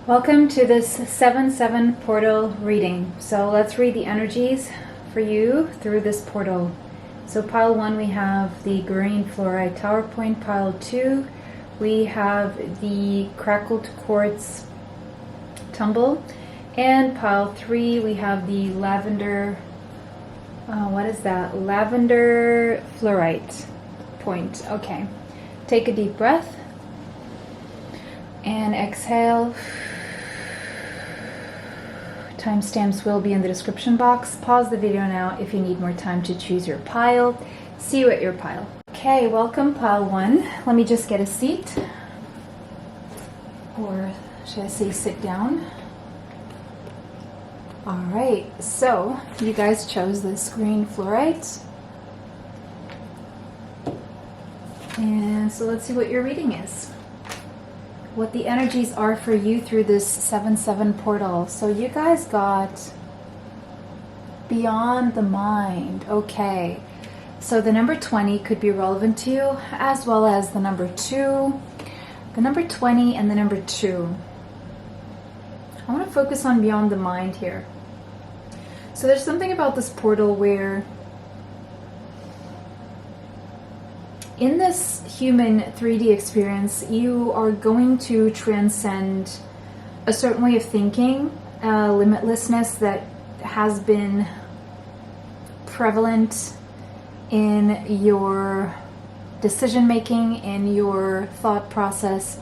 Welcome to this 7/7 portal reading. So let's read the energies for you through this portal. So pile 1 we have the green fluorite tower point. Pile 2 we have the crackled quartz tumble. And pile 3 we have the lavender, what is that? Lavender fluorite point. Okay. Take a deep breath and exhale. Timestamps will be in the description box. Pause the video now if you need more time to choose your pile. See you at your pile. Okay, welcome pile 1. Let me just get a seat. Or should I say sit down? Alright, so you guys chose this green fluorite. And so let's see what your reading is. What the energies are for you through this 7/7 portal. So you guys got beyond the mind. Okay. So the number 20 could be relevant to you, as well as the number 2, the number 20 and the number 2. I want to focus on beyond the mind here. So there's something about this portal where in this human 3D experience, you are going to transcend a certain way of thinking, limitlessness that has been prevalent in your decision making, in your thought process,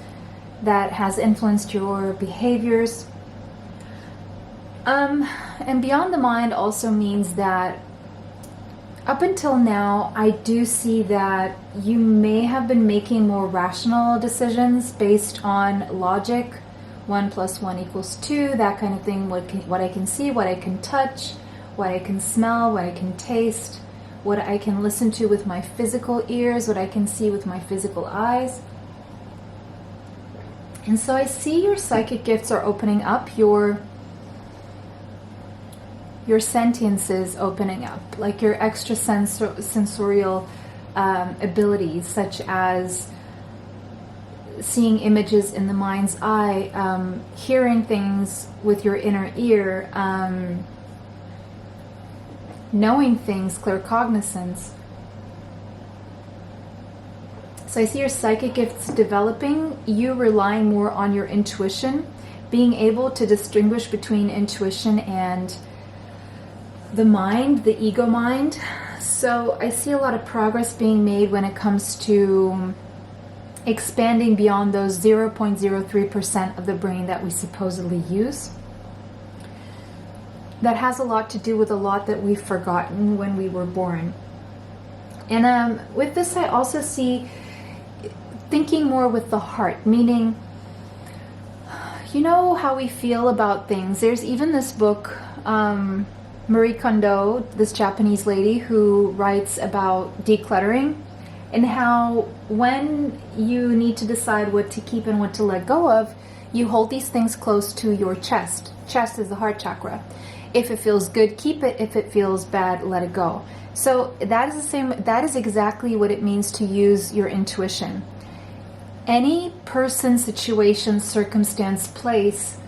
that has influenced your behaviors. And beyond the mind also means that up until now, I do see that you may have been making more rational decisions based on logic. 1 + 1 = 2, that kind of thing. What I can see, what I can touch, what I can smell, what I can taste, what I can listen to with my physical ears, what I can see with my physical eyes. And so I see your psychic gifts are opening up, your sentiences opening up, like your extrasensorial abilities, such as seeing images in the mind's eye, hearing things with your inner ear, knowing things, claircognizance. So I see your psychic gifts developing, you relying more on your intuition, being able to distinguish between intuition and the mind, the ego mind. So I see a lot of progress being made when it comes to expanding beyond those 0.03% of the brain that we supposedly use. That has a lot to do with a lot that we've forgotten when we were born. And with this, I also see thinking more with the heart, meaning, you know how we feel about things. There's even this book, Marie Kondo, this Japanese lady who writes about decluttering and how when you need to decide what to keep and what to let go of, you hold these things close to your chest. Chest is the heart chakra. If it feels good, keep it. If it feels bad, let it go. So that is the same. That is exactly what it means to use your intuition. Any person, situation, circumstance, place,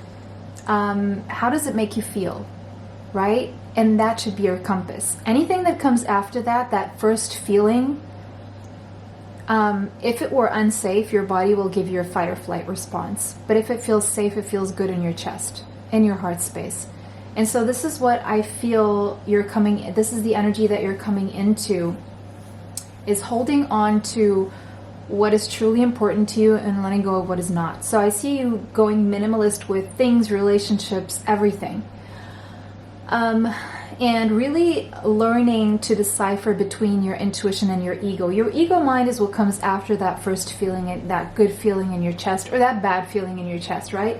how does it make you feel, right? And that should be your compass. Anything that comes after that, that first feeling, if it were unsafe, your body will give you a fight or flight response. But if it feels safe, it feels good in your chest, in your heart space. And so this is what I feel this is the energy that you're coming into, is holding on to what is truly important to you and letting go of what is not. So I see you going minimalist with things, relationships, everything. And really learning to decipher between your intuition and your ego. Your ego mind is what comes after that first feeling, that good feeling in your chest, or that bad feeling in your chest, right?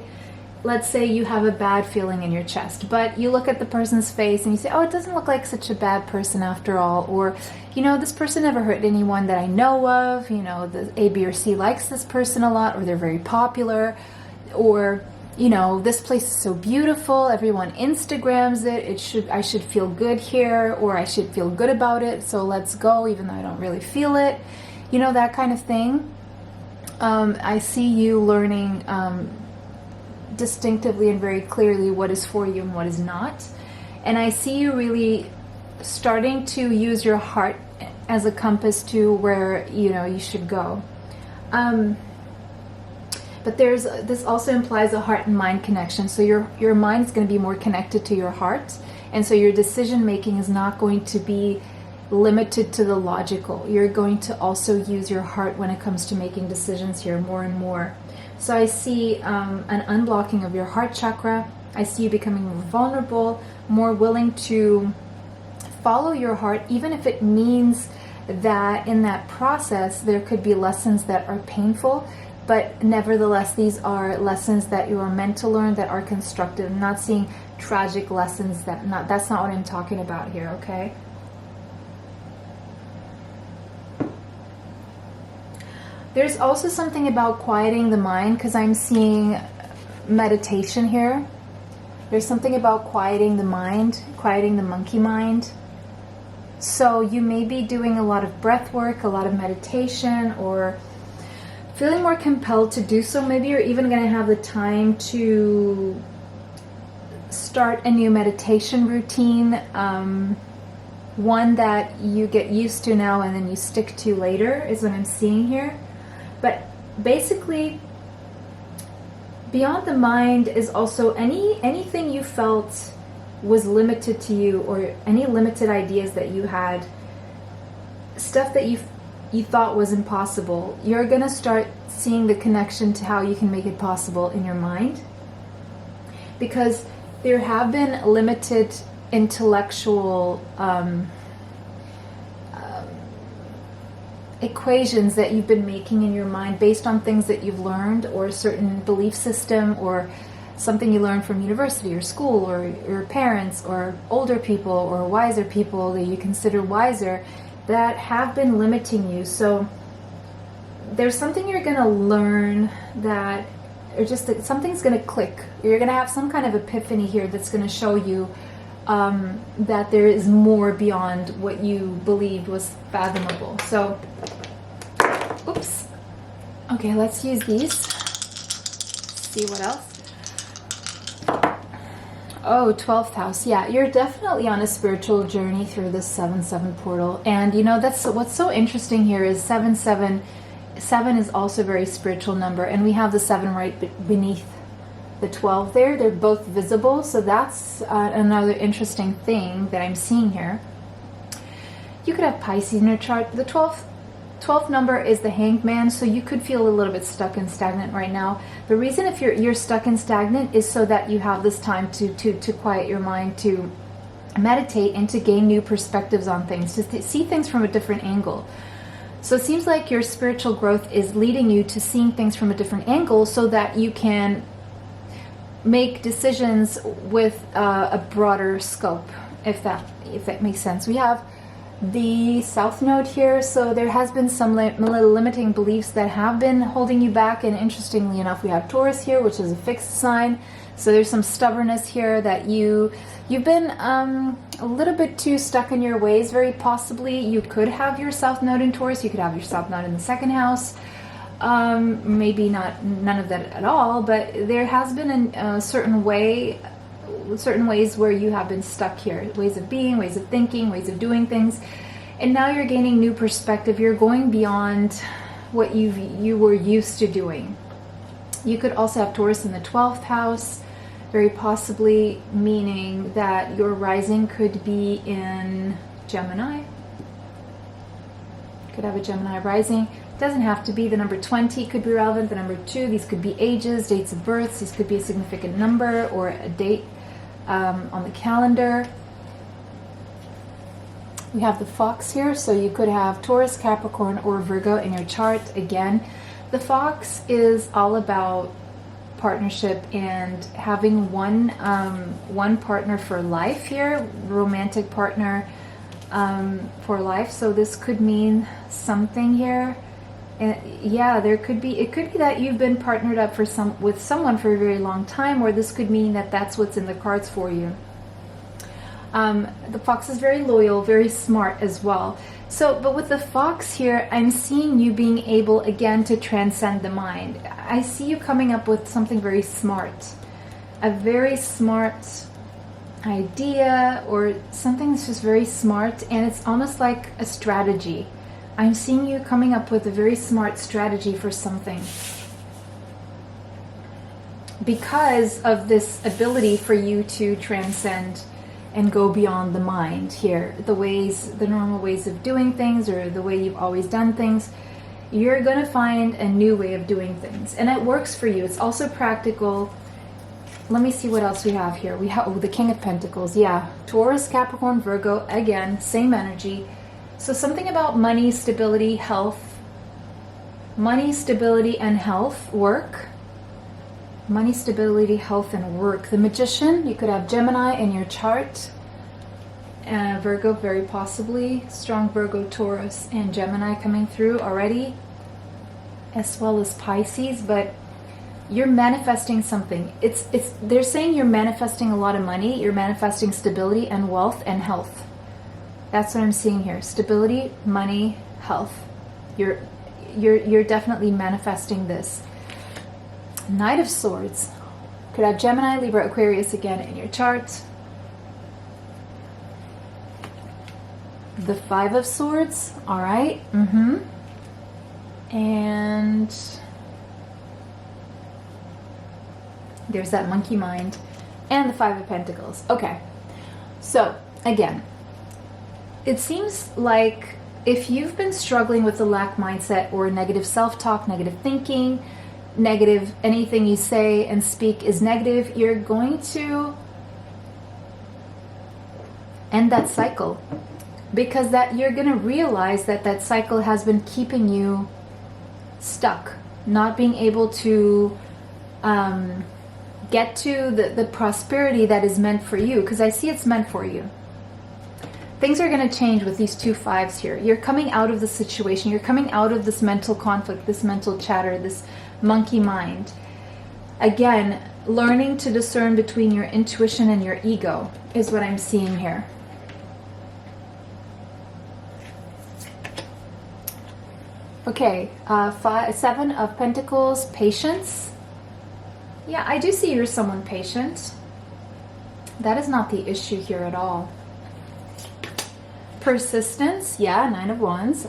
Let's say you have a bad feeling in your chest, but you look at the person's face and you say, oh, it doesn't look like such a bad person after all. Or, you know, this person never hurt anyone that I know of. You know, the A, B, or C likes this person a lot, or they're very popular. Or, you know, this place is so beautiful, everyone Instagrams it, I should feel good here, or I should feel good about it, so let's go even though I don't really feel it, you know, that kind of thing. I see you learning distinctively and very clearly what is for you and what is not. And I see you really starting to use your heart as a compass to where, you know, you should go. But this also implies a heart and mind connection. So your mind is going to be more connected to your heart. And so your decision making is not going to be limited to the logical. You're going to also use your heart when it comes to making decisions here more and more. So I see an unblocking of your heart chakra. I see you becoming more vulnerable, more willing to follow your heart, even if it means that in that process there could be lessons that are painful. But nevertheless, these are lessons that you are meant to learn, that are constructive. I'm not seeing tragic lessons. That's not what I'm talking about here, okay? There's also something about quieting the mind, because I'm seeing meditation here. There's something about quieting the mind, quieting the monkey mind. So you may be doing a lot of breath work, a lot of meditation, or feeling more compelled to do so. Maybe you're even going to have the time to start a new meditation routine, one that you get used to now and then you stick to later, is what I'm seeing here. But basically, beyond the mind is also anything you felt was limited to you, or any limited ideas that you had, stuff that you thought was impossible. You're going to start seeing the connection to how you can make it possible in your mind. Because there have been limited intellectual equations that you've been making in your mind based on things that you've learned, or a certain belief system, or something you learned from university or school, or your parents, or older people, or wiser people that you consider wiser, that have been limiting you. So there's something you're going to learn that, or just that something's going to click. You're going to have some kind of epiphany here that's going to show you that there is more beyond what you believed was fathomable. So, oops. Okay, let's use these. See what else. Oh, 12th house. Yeah, you're definitely on a spiritual journey through this 7-7 portal. And you know, that's what's so interesting here is 7 is also a very spiritual number. And we have the 7 right beneath the 12 there. They're both visible. So that's another interesting thing that I'm seeing here. You could have Pisces in your chart. The 12th number is the Hanged Man, so you could feel a little bit stuck and stagnant right now. The reason if you're stuck and stagnant is so that you have this time to quiet your mind, to meditate, and to gain new perspectives on things, to see things from a different angle. So it seems like your spiritual growth is leading you to seeing things from a different angle so that you can make decisions with a broader scope, if that makes sense. We have the South Node here, so there has been some limiting beliefs that have been holding you back, and interestingly enough, we have Taurus here, which is a fixed sign. So there's some stubbornness here that you've been a little bit too stuck in your ways. Very possibly you could have your South Node in Taurus, you could have your South Node in the 2nd house, maybe none of that at all, but there has been certain ways where you have been stuck here, ways of being, ways of thinking, ways of doing things, and now you're gaining new perspective. You're going beyond what you were used to doing. You could also have Taurus in the 12th house, very possibly meaning that your rising could be in Gemini. Could have a Gemini rising. Doesn't have to be. The number 20 could be relevant, the number 2. These could be ages, dates of births. These could be a significant number or a date on the calendar. We have the Fox here, so you could have Taurus, Capricorn, or Virgo in your chart. Again, the Fox is all about partnership and having one partner for life here, romantic partner for life. So this could mean something here. Yeah, it could be that you've been partnered up with someone for a very long time, or this could mean that that's what's in the cards for you. The Fox is very loyal, very smart as well. So, but with the Fox here, I'm seeing you being able again to transcend the mind. I see you coming up with something very smart. a very smart idea or something that's just very smart, and it's almost like a strategy. I'm seeing you coming up with a very smart strategy for something because of this ability for you to transcend and go beyond the mind here. The normal ways of doing things, or the way you've always done things. You're going to find a new way of doing things, and it works for you. It's also practical. Let me see what else we have here. We have the King of Pentacles. Yeah, Taurus, Capricorn, Virgo. Again, same energy. So something about money, stability, health. Money, stability, and health. Work. Money, stability, health, and work. The Magician. You could have Gemini in your chart. Virgo, very possibly. Strong Virgo, Taurus, and Gemini coming through already, as well as Pisces. But you're manifesting something. They're saying you're manifesting a lot of money. You're manifesting stability and wealth and health. That's what I'm seeing here. Stability, money, health. You're definitely manifesting this. Knight of Swords. Could have Gemini, Libra, Aquarius again in your chart. The Five of Swords. All right. And there's that monkey mind. And the Five of Pentacles. Okay. So, again, it seems like if you've been struggling with the lack mindset or negative self-talk, negative thinking, negative, anything you say and speak is negative, you're going to end that cycle. Because that you're going to realize that that cycle has been keeping you stuck, not being able to get to the prosperity that is meant for you. Because I see it's meant for you. Things are going to change with these two fives here. You're coming out of the situation. You're coming out of this mental conflict, this mental chatter, this monkey mind. Again, learning to discern between your intuition and your ego is what I'm seeing here. Okay, Seven of Pentacles, patience. Yeah, I do see you're someone patient. That is not the issue here at all. Persistence, yeah, Nine of Wands,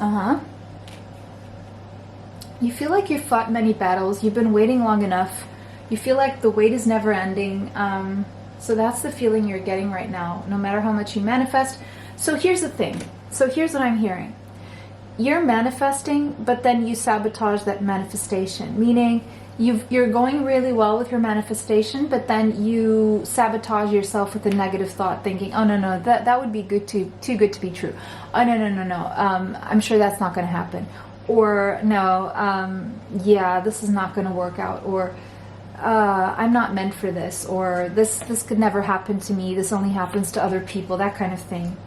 You feel like you've fought many battles. You've been waiting long enough. You feel like the wait is never ending. So that's the feeling you're getting right now, no matter how much you manifest. So here's the thing. So here's what I'm hearing. You're manifesting, but then you sabotage that manifestation, meaning you're going really well with your manifestation, but then you sabotage yourself with a negative thought, thinking, oh no, that would be too good to be true. Oh no, I'm sure that's not going to happen. Or no, yeah, this is not going to work out. Or I'm not meant for this. Or this could never happen to me. This only happens to other people. That kind of thing.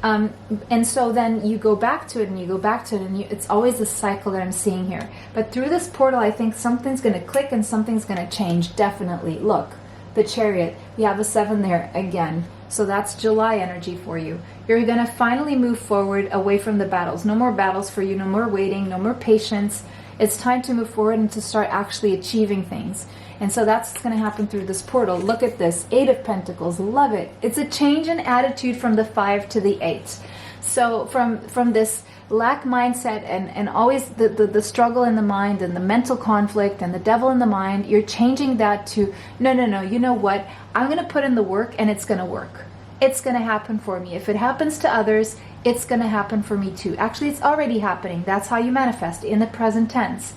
And so then you go back to it and you go back to it, and it's always a cycle that I'm seeing here. But through this portal, I think something's going to click and something's going to change. Definitely. Look, the Chariot. We have a 7 there again. So that's July energy for you. You're going to finally move forward away from the battles. No more battles for you. No more waiting. No more patience. It's time to move forward and to start actually achieving things. And so that's what's going to happen through this portal. Look at this. 8 of Pentacles. Love it. It's a change in attitude from the 5 to the 8. So from this lack mindset and always the struggle in the mind and the mental conflict and the devil in the mind, you're changing that to, no, you know what? I'm going to put in the work and it's going to work. It's going to happen for me. If it happens to others, it's going to happen for me too. Actually, it's already happening. That's how you manifest in the present tense.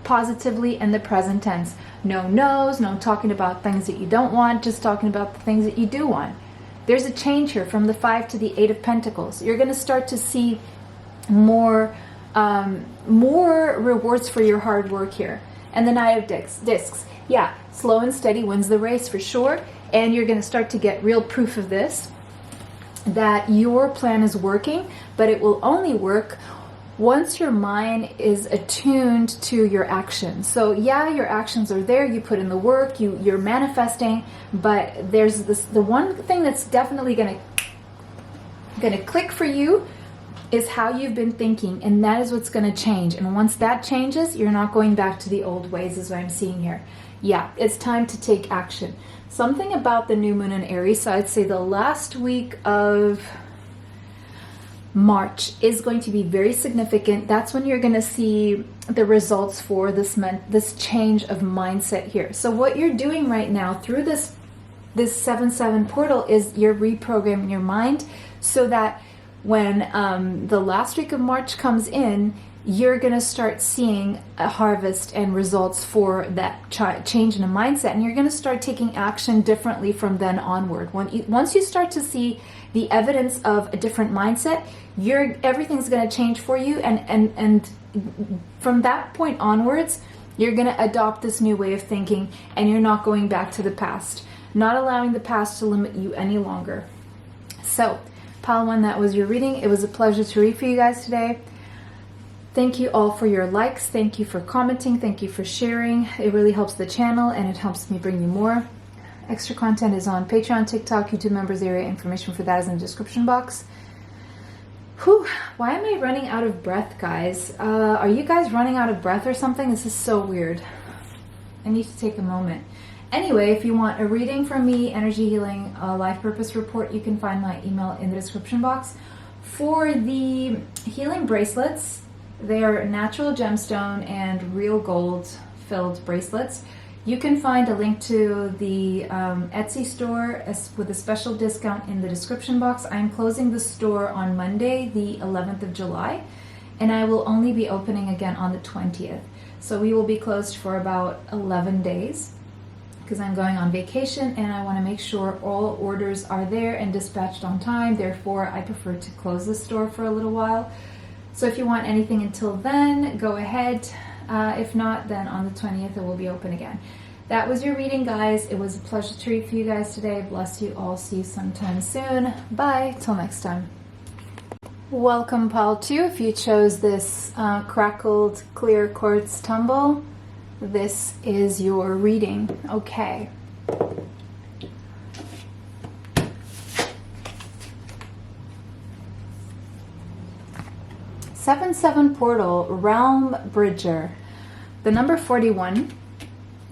Positively in the present tense. No no's, no talking about things that you don't want, just talking about the things that you do want. There's a change here from the 5 to the 8 of Pentacles. You're going to start to see more rewards for your hard work here. And the Knight of Discs. Yeah, slow and steady wins the race for sure. And you're going to start to get real proof of this, that your plan is working, but it will only work once your mind is attuned to your actions. So yeah, your actions are there, you put in the work, you're manifesting, but there's the one thing that's definitely gonna click for you is how you've been thinking, and that is what's gonna change. And once that changes, you're not going back to the old ways, is what I'm seeing here. yeah, it's time to take action. Something about the new moon in Aries, so I'd say the last week of March is going to be very significant. That's when you're going to see the results for this change of mindset here. So what you're doing right now through this 7/7 portal is you're reprogramming your mind so that when the last week of March comes in, you're going to start seeing a harvest and results for that change in a mindset, and you're going to start taking action differently from then onward. Once you start to see the evidence of a different mindset, everything's going to change for you, and from that point onwards, you're going to adopt this new way of thinking, and you're not going back to the past, not allowing the past to limit you any longer. So, Pile 1, that was your reading. It was a pleasure to read for you guys today. Thank you all for your likes. Thank you for commenting. Thank you for sharing. It really helps the channel and it helps me bring you more. Extra content is on Patreon, TikTok, YouTube members area. Information for that is in the description box. Whew, why am I running out of breath, guys? Are you guys running out of breath or something? This is so weird. I need to take a moment. Anyway, if you want a reading from me, energy healing, life purpose report, you can find my email in the description box. For the healing bracelets, they are natural gemstone and real gold filled bracelets. You can find a link to the Etsy store with a special discount in the description box. I'm closing the store on Monday, the 11th of July, and I will only be opening again on the 20th. So we will be closed for about 11 days because I'm going on vacation and I want to make sure all orders are there and dispatched on time. Therefore, I prefer to close the store for a little while. So if you want anything until then, go ahead. If not, then on the 20th it will be open again. That was your reading, guys. It was a pleasure to read for you guys today. Bless you all. See you sometime soon. Bye. Till next time. Welcome, Pile 2. If you chose this crackled clear quartz tumble, this is your reading. Okay. Seven portal, realm bridger. The number 41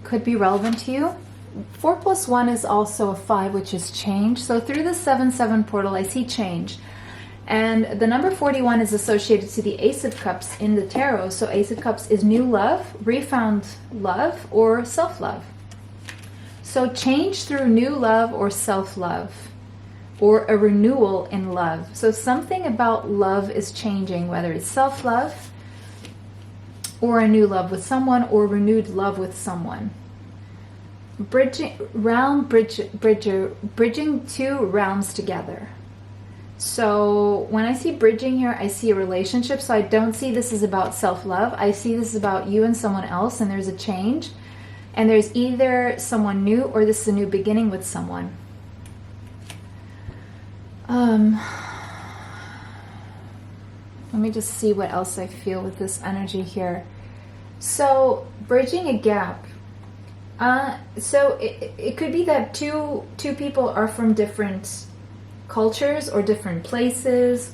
could be relevant to you. 4 + 1 is also a 5, which is change. So through the 7/7 portal, I see change. And the number 41 is associated to the Ace of Cups in the tarot. So Ace of Cups is new love, refound love, or self-love. So change through new love or self-love, or a renewal in love. So something about love is changing, whether it's self-love or a new love with someone or renewed love with someone. Bridging two realms together. So when I see bridging here, I see a relationship. So I don't see this is about self-love. I see this is about you and someone else, and there's a change. And there's either someone new or this is a new beginning with someone. Let me just see what else I feel with this energy here. So bridging a gap. So it could be that two people are from different cultures or different places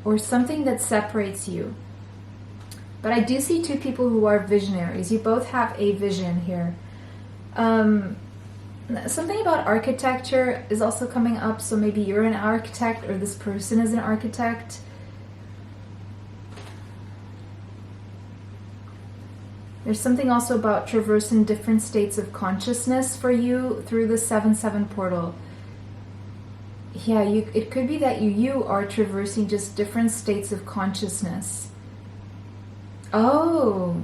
or something that separates you. But I do see 2 people who are visionaries. You both have a vision here. Something about architecture is also coming up. So maybe you're an architect or this person is an architect. There's something also about traversing different states of consciousness for you through the 7/7 portal. Yeah, it could be that you are traversing just different states of consciousness. Oh,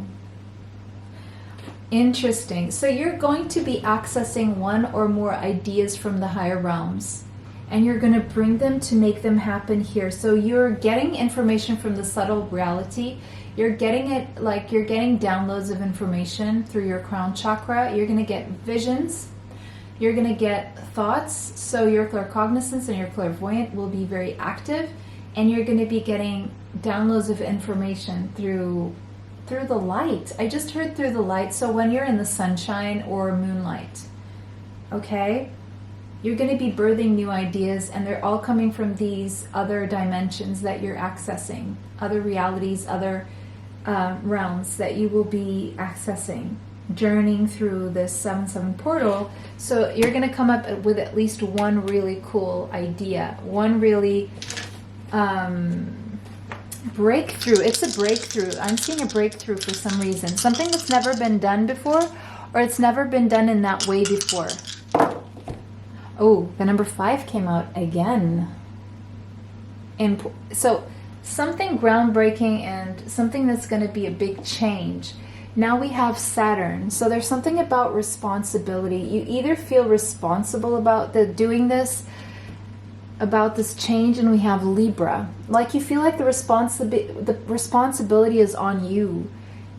interesting. So you're going to be accessing one or more ideas from the higher realms, and you're going to bring them to make them happen here. So you're getting information from the subtle reality. You're getting it like you're getting downloads of information through your crown chakra. You're going to get visions. You're going to get thoughts. So your claircognizance and your clairvoyant will be very active, and you're going to be getting downloads of information through the light. I just heard through the light. So when you're in the sunshine or moonlight, okay, you're going to be birthing new ideas, and they're all coming from these other dimensions that you're accessing, other realities, other realms that you will be accessing journeying through this 7/7 portal. So you're going to come up with at least one really cool idea, one really breakthrough. It's a breakthrough. I'm seeing a breakthrough for some reason. Something that's never been done before, or it's never been done in that way before. Oh, the number 5 came out again. And so something groundbreaking and something that's going to be a big change. Now we have Saturn. So there's something about responsibility. You either feel responsible about doing this, about this change, and we have Libra. Like you feel like the responsibility is on you,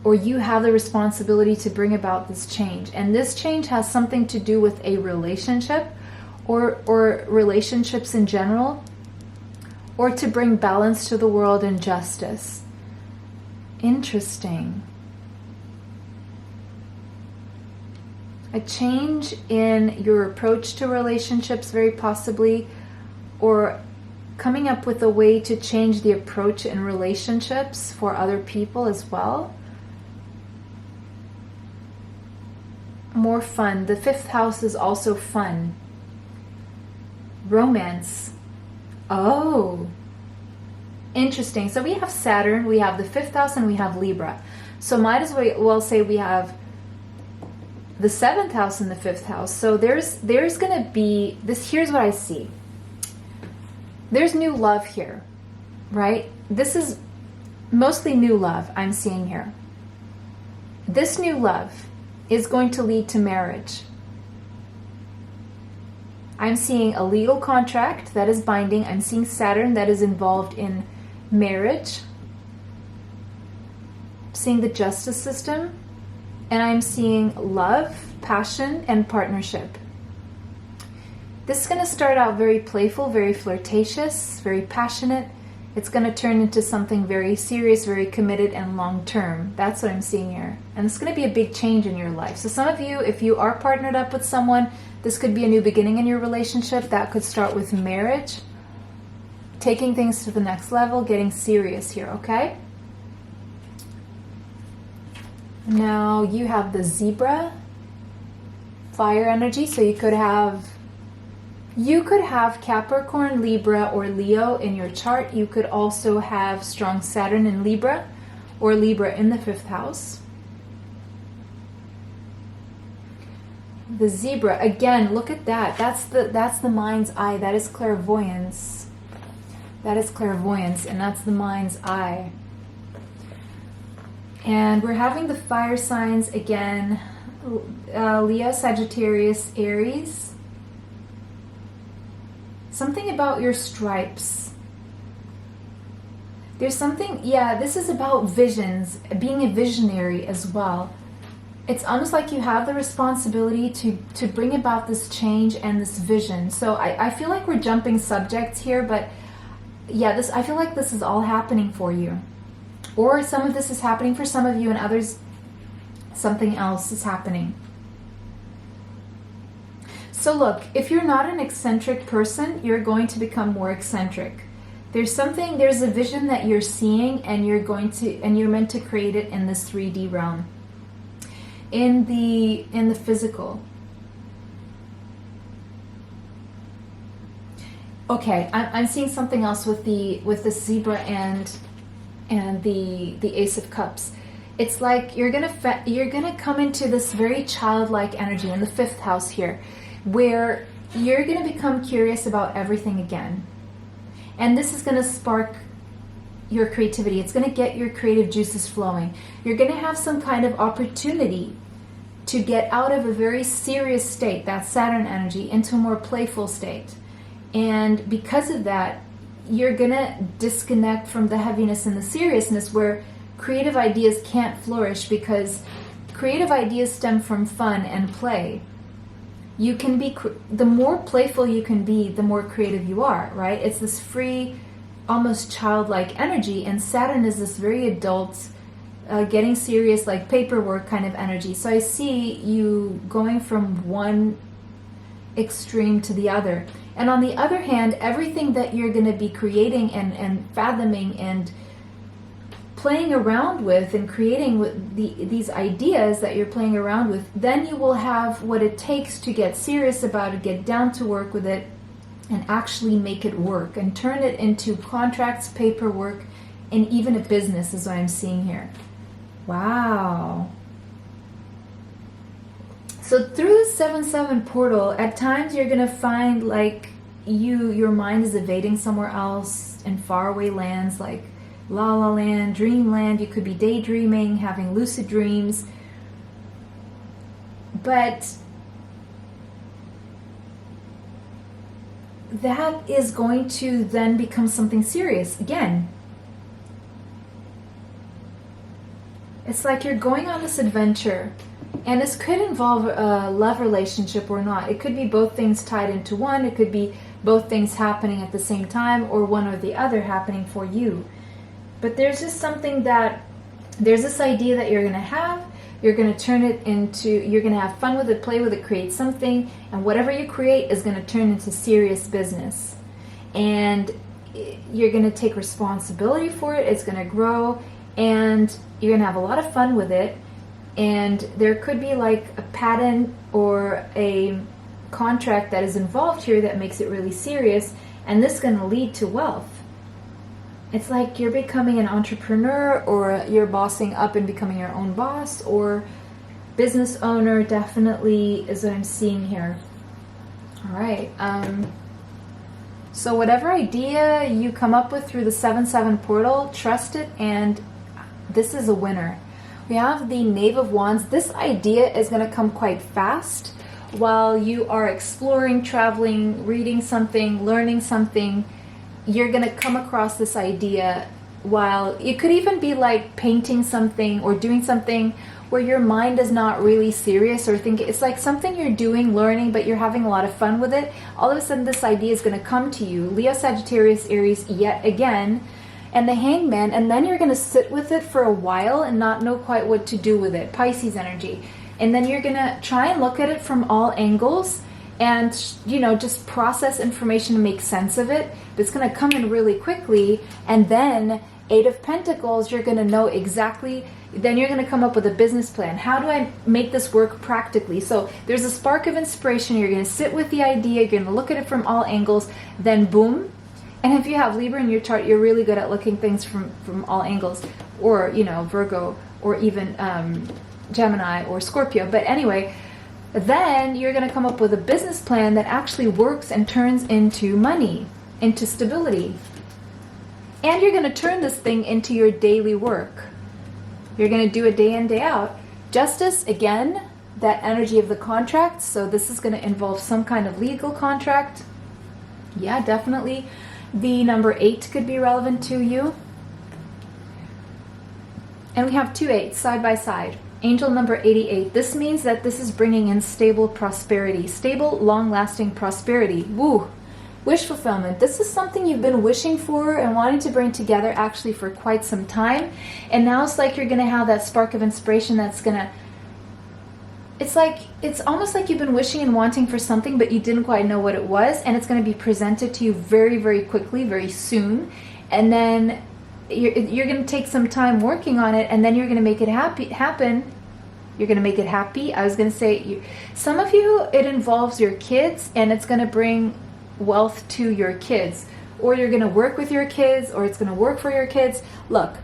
or you have the responsibility to bring about this change. And this change has something to do with a relationship, or relationships in general, or to bring balance to the world and justice. Interesting. A change in your approach to relationships, very possibly, or coming up with a way to change the approach in relationships for other people as well. More fun. The 5th house is also fun. Romance. Oh, interesting. So we have Saturn, we have the 5th house, and we have Libra. So might as well say we have the 7th house and the 5th house. So there's going to be this. Here's what I see. There's new love here, right? This is mostly new love I'm seeing here. This new love is going to lead to marriage. I'm seeing a legal contract that is binding. I'm seeing Saturn that is involved in marriage. I'm seeing the justice system. And I'm seeing love, passion, and partnership. This is going to start out very playful, very flirtatious, very passionate. It's going to turn into something very serious, very committed, and long-term. That's what I'm seeing here. And it's going to be a big change in your life. So some of you, if you are partnered up with someone, this could be a new beginning in your relationship. That could start with marriage, taking things to the next level, getting serious here, okay? Now you have the zebra, fire energy. So you could have Capricorn, Libra, or Leo in your chart. You could also have strong Saturn in Libra, or Libra in the 5th house. The zebra, again, look at that. That's the mind's eye. That is clairvoyance. That is clairvoyance, and that's the mind's eye. And we're having the fire signs again. Leo, Sagittarius, Aries. Something about your stripes. There's something, yeah, this is about visions, being a visionary as well. It's almost like you have the responsibility to bring about this change and this vision. So I feel like we're jumping subjects here, but yeah, I feel like this is all happening for you. Or some of this is happening for some of you, and others, something else is happening. So look, if you're not an eccentric person, you're going to become more eccentric. There's a vision that you're seeing, and you're meant to create it in this 3D realm. In the physical. Okay, I'm seeing something else with the zebra and the Ace of Cups. It's like you're gonna come into this very childlike energy in the 5th house here, where you're gonna become curious about everything again, and this is gonna spark your creativity. It's gonna get your creative juices flowing. You're gonna have some kind of opportunity to get out of a very serious state, that Saturn energy, into a more playful state. And because of that, you're gonna disconnect from the heaviness and the seriousness, where creative ideas can't flourish, because creative ideas stem from fun and play. You can be, the more playful you can be, the more creative you are, right? It's this free, almost childlike energy, and Saturn is this very adult, getting serious, like paperwork kind of energy. So I see you going from one extreme to the other. And on the other hand, everything that you're going to be creating and fathoming and playing around with and creating with these ideas that you're playing around with, then you will have what it takes to get serious about it, get down to work with it, and actually make it work and turn it into contracts, paperwork, and even a business is what I'm seeing here. Wow. So through the 7-7 portal, at times you're going to find like your mind is evading somewhere else in faraway lands like La La Land, Dreamland. You could be daydreaming, having lucid dreams. But that is going to then become something serious again. It's like you're going on this adventure, and this could involve a love relationship or not. It could be both things tied into one. It could be both things happening at the same time, or one or the other happening for you. But there's just something that, there's this idea that you're going to have. You're going to turn it into, you're going to have fun with it, play with it, create something, and whatever you create is going to turn into serious business. And you're going to take responsibility for it. It's going to grow, and you're going to have a lot of fun with it. And there could be like a patent or a contract that is involved here that makes it really serious, and this is going to lead to wealth. It's like you're becoming an entrepreneur, or you're bossing up and becoming your own boss, or business owner definitely is what I'm seeing here. All right. So whatever idea you come up with through the 7-7 portal, trust it, and this is a winner. We have the Knave of Wands. This idea is going to come quite fast while you are exploring, traveling, reading something, learning something. You're going to come across this idea while it could even be like painting something or doing something where your mind is not really serious or thinking. It's like something you're doing, learning, but you're having a lot of fun with it. All of a sudden this idea is going to come to you. Leo, Sagittarius, Aries yet again. And the Hangman, and then you're going to sit with it for a while and not know quite what to do with it. Pisces energy. And then you're going to try and look at it from all angles and, you know, just process information and make sense of it. But it's going to come in really quickly. And then 8 of Pentacles, you're going to know exactly, then you're going to come up with a business plan. How do I make this work practically? So there's a spark of inspiration. You're going to sit with the idea. You're going to look at it from all angles. Then boom. And if you have Libra in your chart, you're really good at looking things from all angles, or, you know, Virgo, or even Gemini or Scorpio. But anyway, then you're going to come up with a business plan that actually works and turns into money, into stability. And you're going to turn this thing into your daily work. You're going to do it day in, day out. Justice, again, that energy of the contract. So this is going to involve some kind of legal contract. Yeah, definitely. The number 8 could be relevant to you. And we have 2 8s side by side. Angel number 88. This means that this is bringing in stable prosperity. Stable, long-lasting prosperity. Woo! Wish fulfillment. This is something you've been wishing for and wanting to bring together actually for quite some time. And now it's like you're going to have that spark of inspiration that's going to... It's almost like you've been wishing and wanting for something, but you didn't quite know what it was, and it's going to be presented to you very, very quickly, very soon. And then you're going to take some time working on it, and then you're going to make it happen. You're going to make it happy. I was going to say, some of you, it involves your kids, and it's going to bring wealth to your kids. Or you're going to work with your kids, or it's going to work for your kids. Look,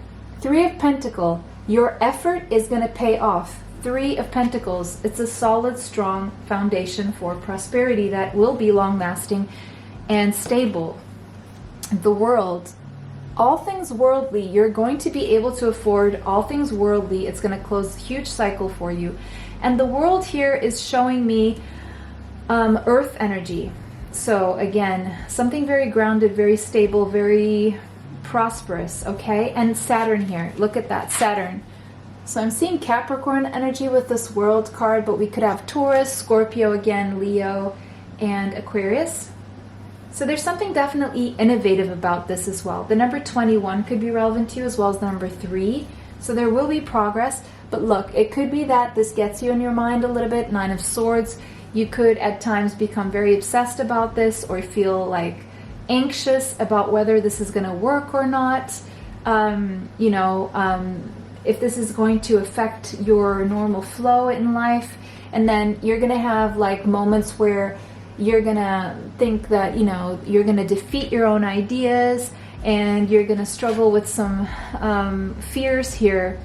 3 of Pentacles. Your effort is going to pay off. 3 of Pentacles. It's a solid, strong foundation for prosperity that will be long-lasting and stable. The World. All things worldly. You're going to be able to afford all things worldly. It's going to close a huge cycle for you. And the World here is showing me earth energy. So again, something very grounded, very stable, very prosperous, okay? And Saturn here. Look at that, Saturn. So I'm seeing Capricorn energy with this World card, but we could have Taurus, Scorpio again, Leo, and Aquarius. So there's something definitely innovative about this as well. The number 21 could be relevant to you, as well as the number 3. So there will be progress. But look, it could be that this gets you in your mind a little bit. 9 of Swords. You could at times become very obsessed about this, or feel like anxious about whether this is going to work or not. if this is going to affect your normal flow in life. And then you're going to have like moments where you're going to think that, you're going to defeat your own ideas, and you're going to struggle with some fears here.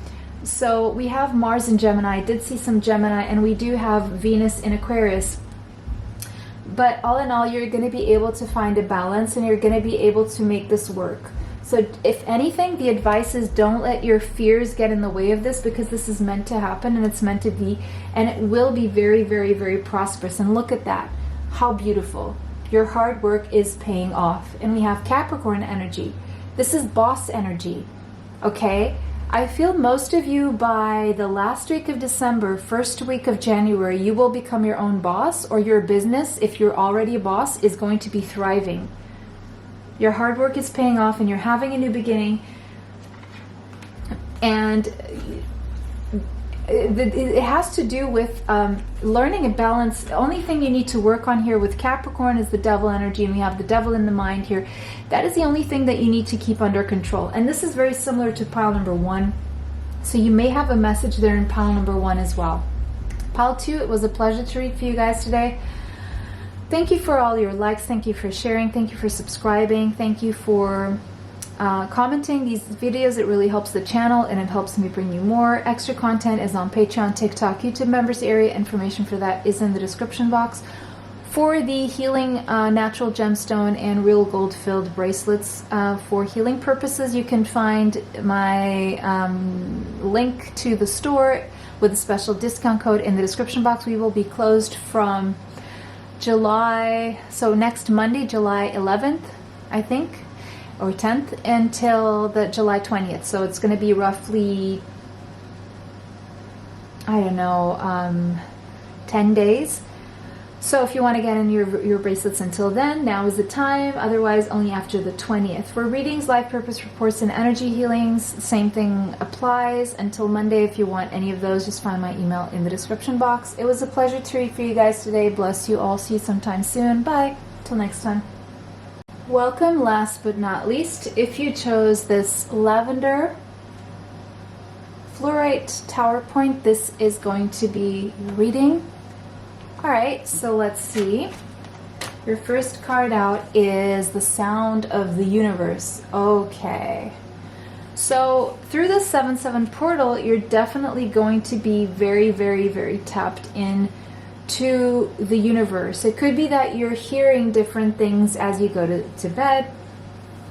So we have Mars in Gemini. I did see some Gemini, and we do have Venus in Aquarius. But all in all, you're going to be able to find a balance, and you're going to be able to make this work. So if anything, the advice is don't let your fears get in the way of this, because this is meant to happen and it's meant to be, and it will be very, very, very prosperous. And look at that. How beautiful. Your hard work is paying off. And we have Capricorn energy. This is boss energy. Okay? I feel most of you by the last week of December, first week of January, you will become your own boss, or your business, if you're already a boss, is going to be thriving. Your hard work is paying off, and you're having a new beginning. And it has to do with learning a balance. The only thing you need to work on here with Capricorn is the devil energy, and we have the devil in the mind here. That is the only thing that you need to keep under control. And this is very similar to pile number 1. So you may have a message there in pile number 1 as well. Pile 2, it was a pleasure to read for you guys today. Thank you for all your likes. Thank you for sharing. Thank you for subscribing. Thank you for commenting these videos. It really helps the channel, and it helps me bring you more. Extra content is on Patreon, TikTok, YouTube members area. Information for that is in the description box. For the healing natural gemstone and real gold filled bracelets for healing purposes, you can find my link to the store with a special discount code in the description box. We will be closed from July, so next Monday, July 11th, I think, or 10th, until the July 20th. So it's going to be roughly, I don't know, 10 days. So if you want to get in your bracelets until then, now is the time. Otherwise, only after the 20th. For readings, life purpose reports, and energy healings, same thing applies. Until Monday, if you want any of those, just find my email in the description box. It was a pleasure to read for you guys today. Bless you all. See you sometime soon. Bye. Till next time. Welcome, last but not least, if you chose this lavender fluorite tower point, this is going to be your reading. Alright, so let's see. Your first card out is the Sound of the Universe. Okay. So through the 7/7 portal, you're definitely going to be very, very, very tapped in to the universe. It could be that you're hearing different things as you go to bed.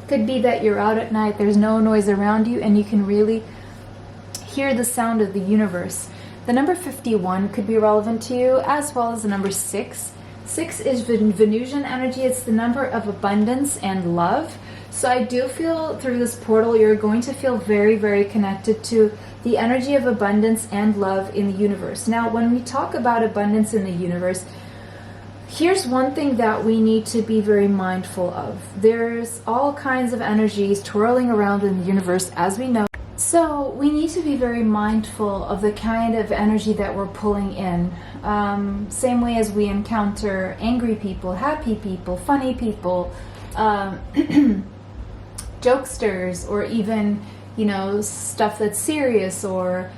Could be that you're out at night, there's no noise around you, and you can really hear the sound of the universe. The number 51 could be relevant to you, as well as the number 6. 6 is Venusian energy. It's the number of abundance and love. So I do feel through this portal, you're going to feel very, very connected to the energy of abundance and love in the universe. Now, when we talk about abundance in the universe, here's one thing that we need to be very mindful of. There's all kinds of energies twirling around in the universe, as we know. So we need to be very mindful of the kind of energy that we're pulling in. Same way as we encounter angry people, happy people, funny people, jokesters, or even, stuff that's serious, or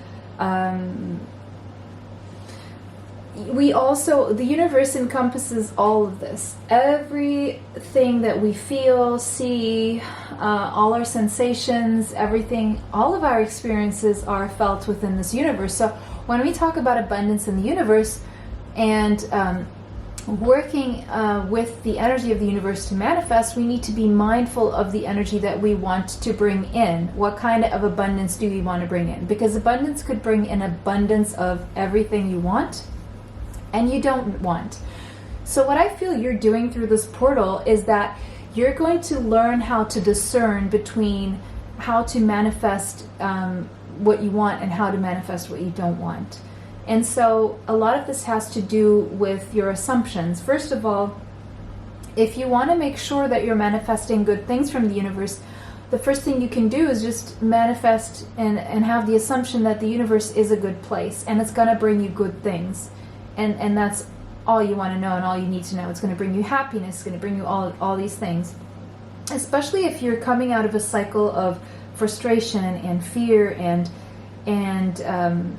the universe encompasses all of this. Everything that we feel, see, all our sensations, everything, all of our experiences are felt within this universe. So when we talk about abundance in the universe and working with the energy of the universe to manifest, we need to be mindful of the energy that we want to bring in. What kind of abundance do we want to bring in? Because abundance could bring in abundance of everything you want and you don't want. So what I feel you're doing through this portal is that you're going to learn how to discern between how to manifest what you want and how to manifest what you don't want. And so a lot of this has to do with your assumptions. First of all, if you want to make sure that you're manifesting good things from the universe, the first thing you can do is just manifest and have the assumption that the universe is a good place and it's going to bring you good things. And that's all you want to know and all you need to know. It's going to bring you happiness, it's going to bring you all these things. Especially if you're coming out of a cycle of frustration and fear and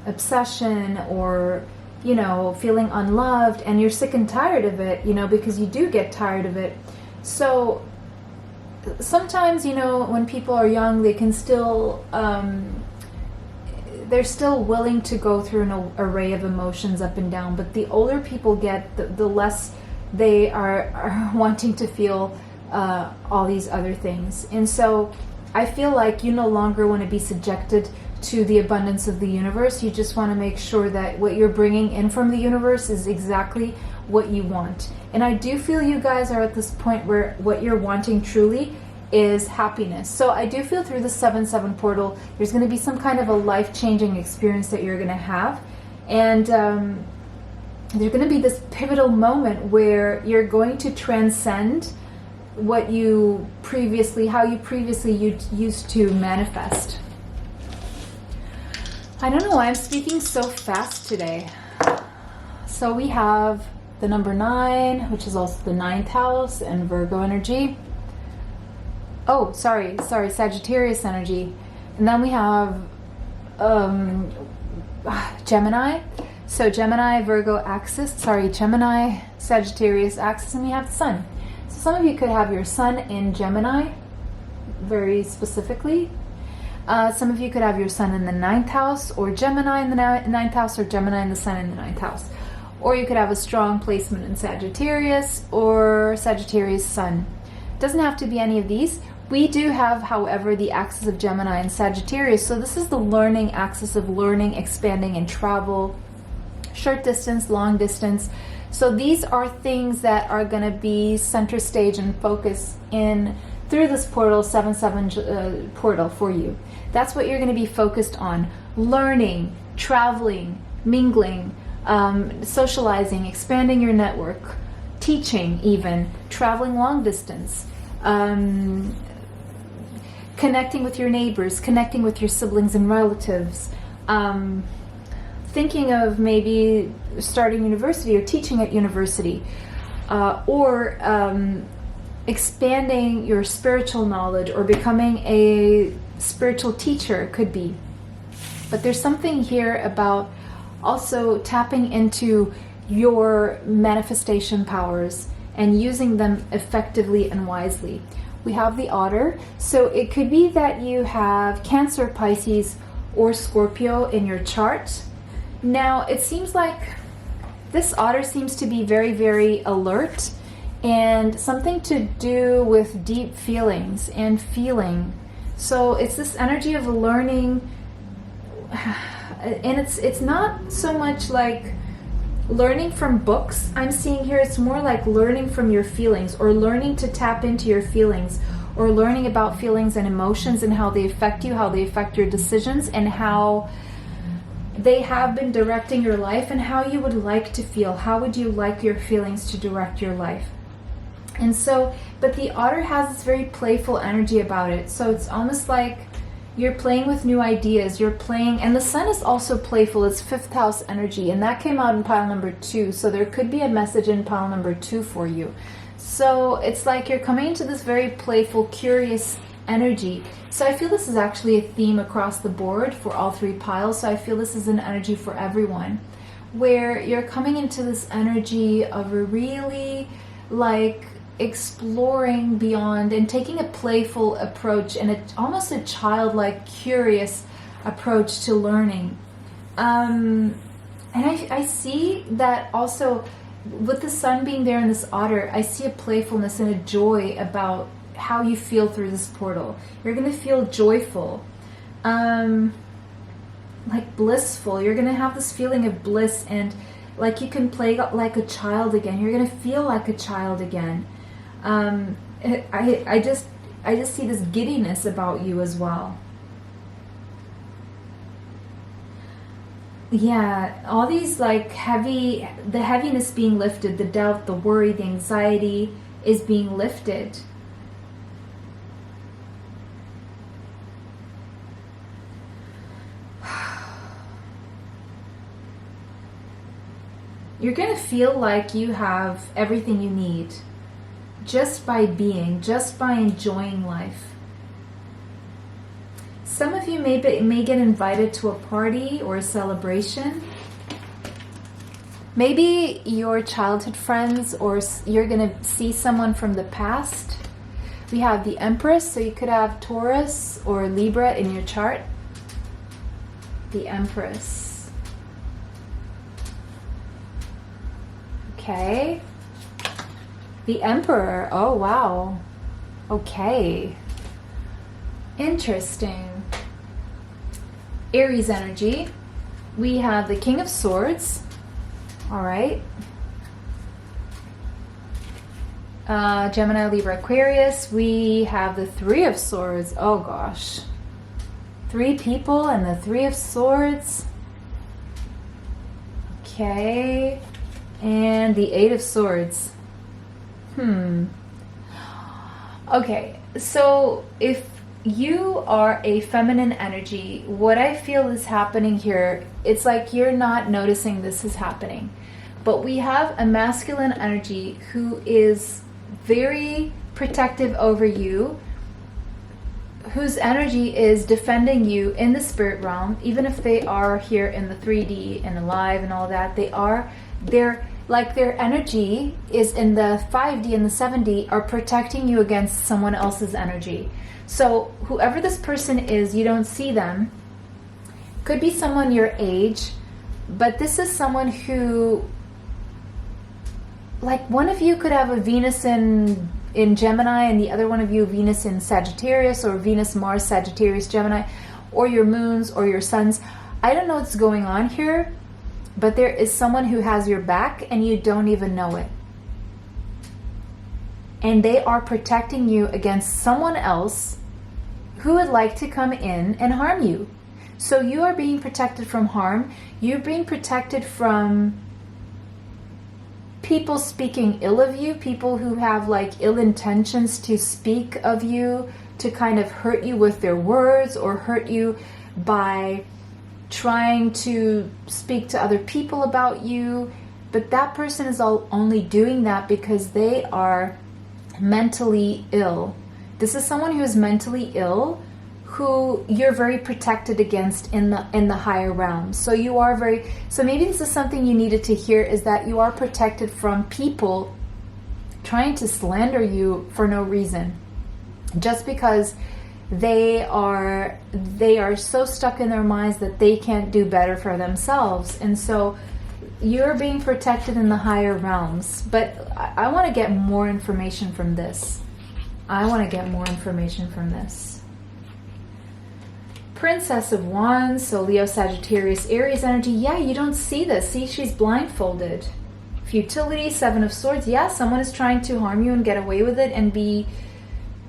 obsession, or you know, feeling unloved, and you're sick and tired of it, you know, because you do get tired of it. So sometimes, you know, when people are young, they can still they're still willing to go through an array of emotions up and down, but the older people get, the less they are wanting to feel all these other things. And so I feel like you no longer want to be subjected to the abundance of the universe. You just want to make sure that what you're bringing in from the universe is exactly what you want. And I do feel you guys are at this point where what you're wanting truly is happiness. So I do feel through the 7/7 portal, there's going to be some kind of a life-changing experience that you're going to have. And there's going to be this pivotal moment where you're going to transcend what you previously, how you previously used to manifest. I don't know why I'm speaking so fast today. So we have the number 9, which is also the 9th house, and Virgo energy. Oh, sorry, Sagittarius energy. And then we have Gemini. So Gemini, Virgo axis, Gemini, Sagittarius axis, and we have the Sun. So some of you could have your Sun in Gemini, very specifically. Some of you could have your Sun in the 9th house, or Gemini in the 9th house, or Gemini and the Sun in the 9th house. Or you could have a strong placement in Sagittarius, or Sagittarius Sun. Doesn't have to be any of these. We do have, however, the axis of Gemini and Sagittarius. So this is the learning axis of learning, expanding, and travel. Short distance, long distance. So these are things that are going to be center stage and focus in through this portal, 7/7 portal for you. That's what you're going to be focused on. Learning, traveling, mingling, socializing, expanding your network, teaching even, traveling long distance, connecting with your neighbors, connecting with your siblings and relatives, thinking of maybe starting university or teaching at university, or expanding your spiritual knowledge or becoming a spiritual teacher, could be. But there's something here about also tapping into your manifestation powers and using them effectively and wisely. We have the Otter, so it could be that you have Cancer, Pisces, or Scorpio in your chart. Now, it seems like this Otter seems to be very, very alert, and something to do with deep feelings and feeling. So it's this energy of learning, and it's not so much like learning from books I'm seeing here. It's more like learning from your feelings, or learning to tap into your feelings, or learning about feelings and emotions and how they affect you, how they affect your decisions, and how they have been directing your life, and how you would like to feel. How would you like your feelings to direct your life? And so, but the Otter has this very playful energy about it. So it's almost like you're playing with new ideas. You're playing, and the Sun is also playful. It's 5th house energy, and that came out in pile number 2. So there could be a message in pile number 2 for you. So it's like you're coming into this very playful, curious energy. So I feel this is actually a theme across the board for all 3 piles. So I feel this is an energy for everyone, where you're coming into this energy of a really like exploring beyond and taking a playful approach and almost a childlike, curious approach to learning. And I see that also with the Sun being there in this Otter. I see a playfulness and a joy about how you feel through this portal. You're going to feel joyful, like blissful. You're going to have this feeling of bliss, and like you can play like a child again. You're going to feel like a child again. I just see this giddiness about you as well. Yeah, all these like the heaviness being lifted, the doubt, the worry, the anxiety is being lifted. You're going to feel like you have everything you need just by being, just by enjoying life. Some of you may get invited to a party or a celebration. Maybe your childhood friends, or you're going to see someone from the past. We have the Empress, so you could have Taurus or Libra in your chart. The Empress. Okay. The Emperor. Oh, wow. Okay. Interesting. Aries energy. We have the King of Swords. All right. Gemini, Libra, Aquarius. We have the Three of Swords. Oh gosh. 3 people and the Three of Swords. Okay. And the Eight of Swords. Okay, so if you are a feminine energy, what I feel is happening here, it's like you're not noticing this is happening. But we have a masculine energy who is very protective over you, whose energy is defending you in the spirit realm, even if they are here in the 3D and alive and all that. Their energy is in the 5D and the 7D are protecting you against someone else's energy. So whoever this person is, you don't see them. Could be someone your age, but this is someone who, like, one of you could have a Venus in Gemini and the other one of you Venus in Sagittarius, or Venus, Mars, Sagittarius, Gemini, or your moons or your suns. I don't know what's going on here, but there is someone who has your back and you don't even know it. And they are protecting you against someone else who would like to come in and harm you. So you are being protected from harm. You're being protected from people speaking ill of you, people who have like ill intentions to speak of you, to kind of hurt you with their words, or hurt you by trying to speak to other people about you. But that person is only doing that because they are mentally ill. This is someone who is mentally ill, who you're very protected against in the higher realms. So you are so maybe this is something you needed to hear, is that you are protected from people trying to slander you for no reason, just because they are so stuck in their minds that they can't do better for themselves. And so you're being protected in the higher realms. But I want to get more information from this. Princess of Wands, so Leo, Sagittarius, Aries energy. Yeah, you don't see this. See, she's blindfolded. Futility, Seven of Swords. Yeah, someone is trying to harm you and get away with it and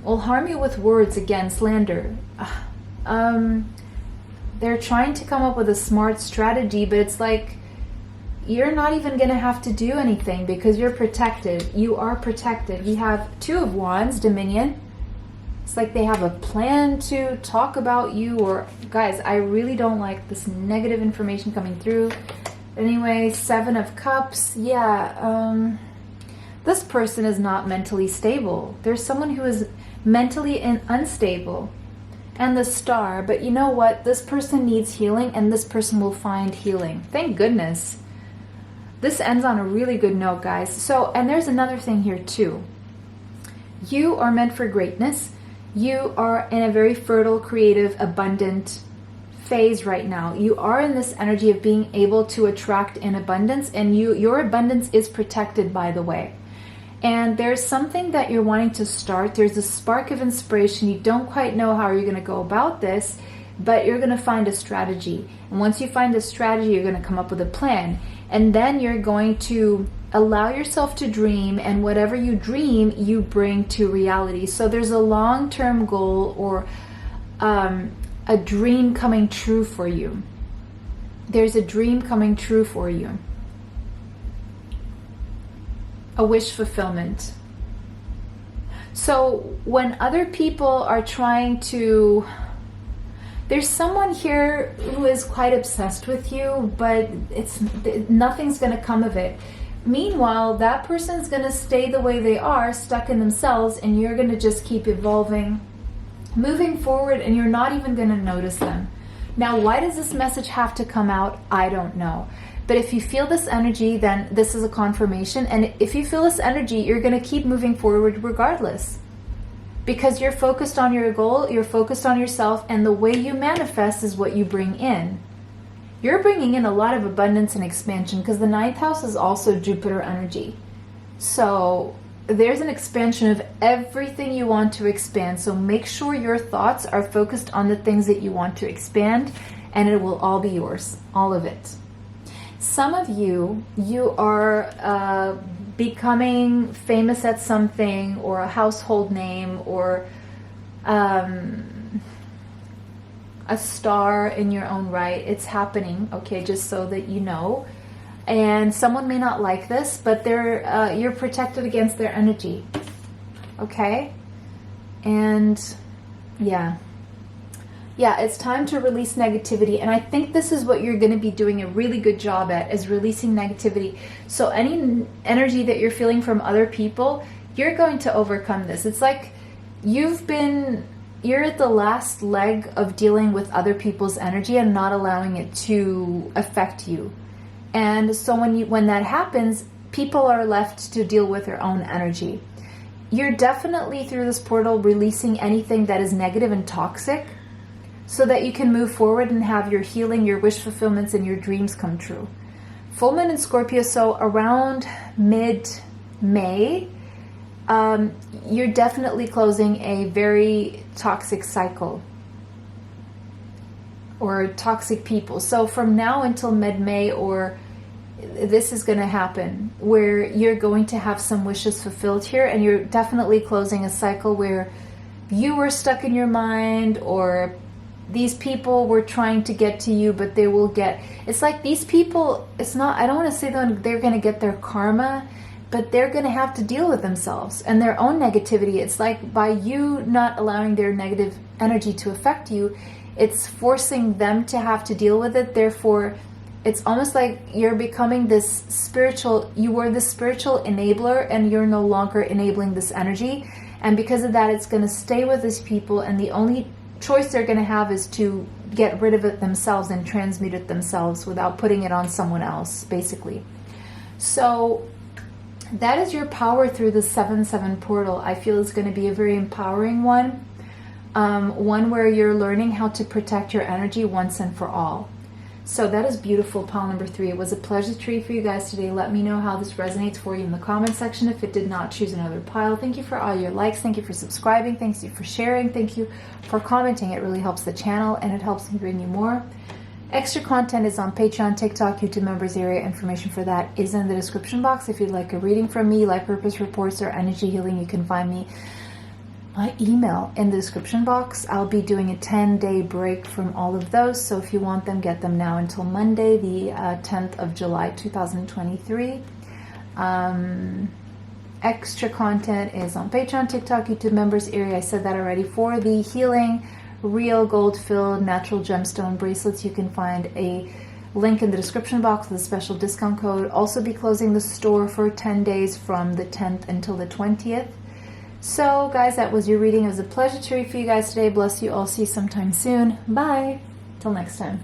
will harm you with words, again, slander. They're trying to come up with a smart strategy, but it's like you're not even going to have to do anything because you're protected. You are protected. We have Two of Wands, Dominion. It's like they have a plan to talk about you, or guys, I really don't like this negative information coming through. Anyway, Seven of Cups. Yeah, this person is not mentally stable. There's someone who is mentally unstable. And the Star. But you know what? This person needs healing, and this person will find healing. Thank goodness. This ends on a really good note, guys. So, and there's another thing here too. You are meant for greatness. You are in a very fertile, creative, abundant phase right now. You are in this energy of being able to attract in abundance, and your abundance is protected, by the way. And there's something that you're wanting to start. There's a spark of inspiration. You don't quite know how you're going to go about this, but you're going to find a strategy. And once you find a strategy, you're going to come up with a plan. And then you're going to allow yourself to dream, and whatever you dream, you bring to reality. So there's a long-term goal, or a dream coming true for you. There's a dream coming true for you. A wish fulfillment. So when other people are trying to, there's someone here who is quite obsessed with you, but nothing's going to come of it. Meanwhile, that person's going to stay the way they are, stuck in themselves, and you're going to just keep evolving moving forward, and you're not even going to notice them. Now, why does this message have to come out? I don't know. But if you feel this energy, then this is a confirmation. And if you feel this energy, you're going to keep moving forward regardless. Because you're focused on your goal, you're focused on yourself, and the way you manifest is what you bring in. You're bringing in a lot of abundance and expansion, because the 9th house is also Jupiter energy. So there's an expansion of everything you want to expand. So make sure your thoughts are focused on the things that you want to expand, and it will all be yours, all of it. Some of you are becoming famous at something, or a household name, or a star in your own right. It's happening, okay, just so that you know. And someone may not like this, but you're protected against their energy, okay? And yeah, it's time to release negativity. And I think this is what you're going to be doing a really good job at, is releasing negativity. So any energy that you're feeling from other people, you're going to overcome this. It's like you're at the last leg of dealing with other people's energy and not allowing it to affect you. And so when that happens, people are left to deal with their own energy. You're definitely, through this portal, releasing anything that is negative and toxic, so that you can move forward and have your healing, your wish fulfillments, and your dreams come true. Full moon in Scorpio, so around mid-May, you're definitely closing a very toxic cycle, or toxic people. So from now until mid-May, or this is going to happen, where you're going to have some wishes fulfilled here, and you're definitely closing a cycle where you were stuck in your mind, or these people were trying to get to you, but they will get, it's like these people, it's not, I don't want to say that they're going to get their karma, but they're going to have to deal with themselves and their own negativity. It's like by you not allowing their negative energy to affect you, it's forcing them to have to deal with it. Therefore, it's almost like you're becoming this spiritual, you were the spiritual enabler, and you're no longer enabling this energy. And because of that, it's going to stay with these people, and the only choice they're going to have is to get rid of it themselves and transmute it themselves without putting it on someone else, basically. So that is your power through the 7/7 portal. I feel it's going to be a very empowering one. One where you're learning how to protect your energy once and for all. So that is beautiful, pile number 3. It was a pleasure to read for you guys today. Let me know how this resonates for you in the comment section. If it did not, choose another pile. Thank you for all your likes. Thank you for subscribing. Thank you for sharing. Thank you for commenting. It really helps the channel, and it helps me bring you more. Extra content is on Patreon, TikTok, YouTube members area. Information for that is in the description box. If you'd like a reading from me, life purpose reports, or energy healing, you can find me my email in the description box. I'll be doing a 10-day break from all of those, so if you want them, get them now until Monday, the 10th of July 2023. Extra content is on Patreon, TikTok, YouTube members area. I said that already. For the healing real gold-filled natural gemstone bracelets, you can find a link in the description box with a special discount code. Also be closing the store for 10 days from the 10th until the 20th. So guys, that was your reading. It was a pleasure to read for you guys today. Bless you all. See you sometime soon. Bye. Till next time.